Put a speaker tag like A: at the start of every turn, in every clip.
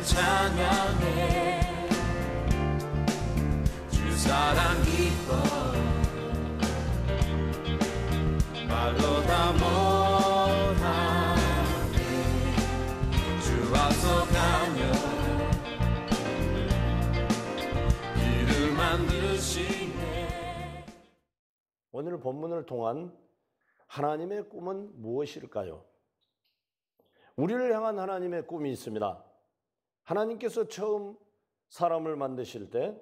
A: 찬양해 주 사랑 기뻐 말로 다 못하네 주 앞서 가며 길을 만드시네.
B: 오늘 본문을 통한 하나님의 꿈은 무엇일까요? 우리를 향한 하나님의 꿈이 있습니다. 하나님께서 처음 사람을 만드실 때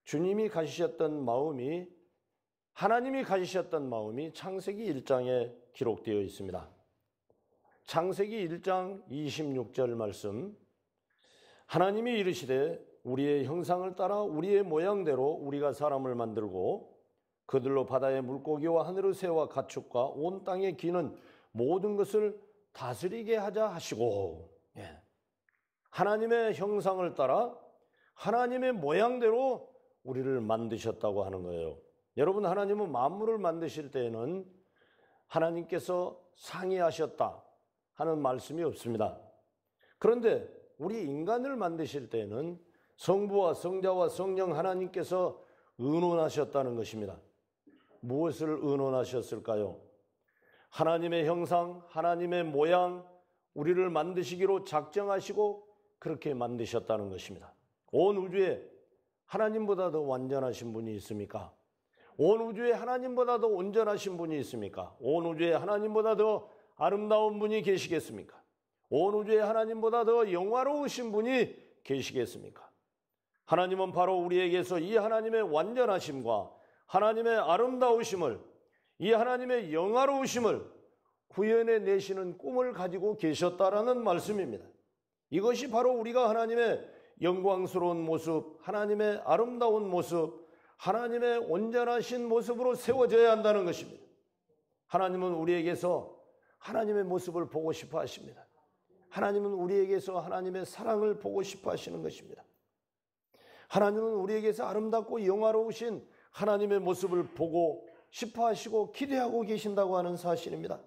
B: 주님이 가지셨던 마음이, 하나님이 가지셨던 마음이 창세기 1장에 기록되어 있습니다. 창세기 1장 26절 말씀, 하나님이 이르시되 우리의 형상을 따라 우리의 모양대로 우리가 사람을 만들고 그들로 바다의 물고기와 하늘의 새와 가축과 온 땅에 기는 모든 것을 다스리게 하자 하시고, 하나님의 형상을 따라 하나님의 모양대로 우리를 만드셨다고 하는 거예요. 여러분, 하나님은 만물을 만드실 때에는 하나님께서 상의하셨다 하는 말씀이 없습니다. 그런데 우리 인간을 만드실 때에는 성부와 성자와 성령 하나님께서 의논하셨다는 것입니다. 무엇을 의논하셨을까요? 하나님의 형상, 하나님의 모양, 우리를 만드시기로 작정하시고 그렇게 만드셨다는 것입니다. 온 우주에 하나님보다 더 완전하신 분이 있습니까? 온 우주에 하나님보다 더 온전하신 분이 있습니까? 온 우주에 하나님보다 더 아름다운 분이 계시겠습니까? 온 우주에 하나님보다 더 영화로우신 분이 계시겠습니까? 하나님은 바로 우리에게서 이 하나님의 완전하심과 하나님의 아름다우심을, 이 하나님의 영화로우심을 구현해 내시는 꿈을 가지고 계셨다라는 말씀입니다. 이것이 바로 우리가 하나님의 영광스러운 모습, 하나님의 아름다운 모습, 하나님의 온전하신 모습으로 세워져야 한다는 것입니다. 하나님은 우리에게서 하나님의 모습을 보고 싶어 하십니다. 하나님은 우리에게서 하나님의 사랑을 보고 싶어 하시는 것입니다. 하나님은 우리에게서 아름답고 영화로우신 하나님의 모습을 보고 싶어 하시고 기대하고 계신다고 하는 사실입니다.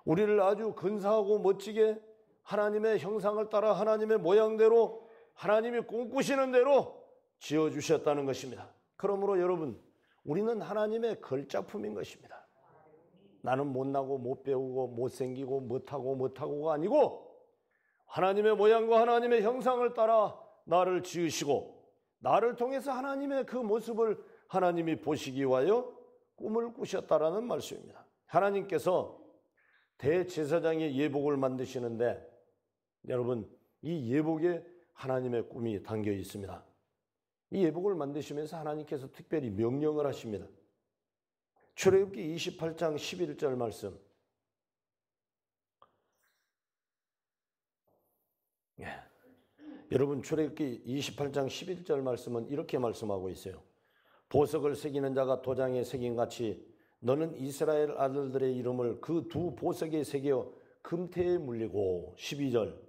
B: 우리를 아주 근사하고 멋지게 하나님의 형상을 따라 하나님의 모양대로 하나님이 꿈꾸시는 대로 지어주셨다는 것입니다. 그러므로 여러분, 우리는 하나님의 걸작품인 것입니다. 나는 못나고 못 배우고 못생기고 못하고가 아니고 하나님의 모양과 하나님의 형상을 따라 나를 지으시고 나를 통해서 하나님의 그 모습을 하나님이 보시기 위하여 꿈을 꾸셨다라는 말씀입니다. 하나님께서 대제사장의 예복을 만드시는데 여러분, 이 예복에 하나님의 꿈이 담겨 있습니다. 이 예복을 만드시면서 하나님께서 특별히 명령을 하십니다. 출애굽기 28장 11절 말씀. 여러분, 출애굽기 28장 11절 말씀은 이렇게 말씀하고 있어요. 보석을 새기는 자가 도장에 새김같이 너는 이스라엘 아들들의 이름을 그 두 보석에 새겨 금태에 물리고, 12절,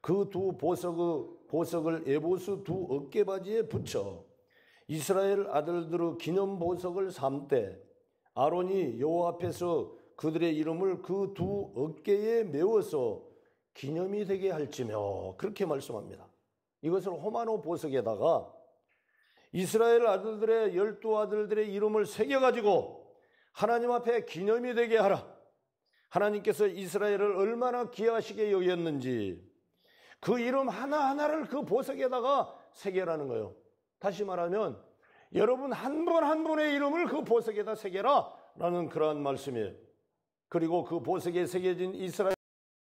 B: 그 두 보석을 에봇의 두 어깨바지에 붙여 이스라엘 아들들의 기념 보석을 삼되 아론이 여호와 앞에서 그들의 이름을 그 두 어깨에 메워서 기념이 되게 할지며, 그렇게 말씀합니다. 이것을 호마노 보석에다가 이스라엘 아들들의 12아들들의 이름을 새겨가지고 하나님 앞에 기념이 되게 하라. 하나님께서 이스라엘을 얼마나 귀하시게 여겼는지 그 이름 하나하나를 그 보석에다가 새겨라는 거예요. 다시 말하면 여러분 한 분 한 분의 이름을 그 보석에다 새겨라 라는 그러한 말씀이에요. 그리고 그 보석에 새겨진 이스라엘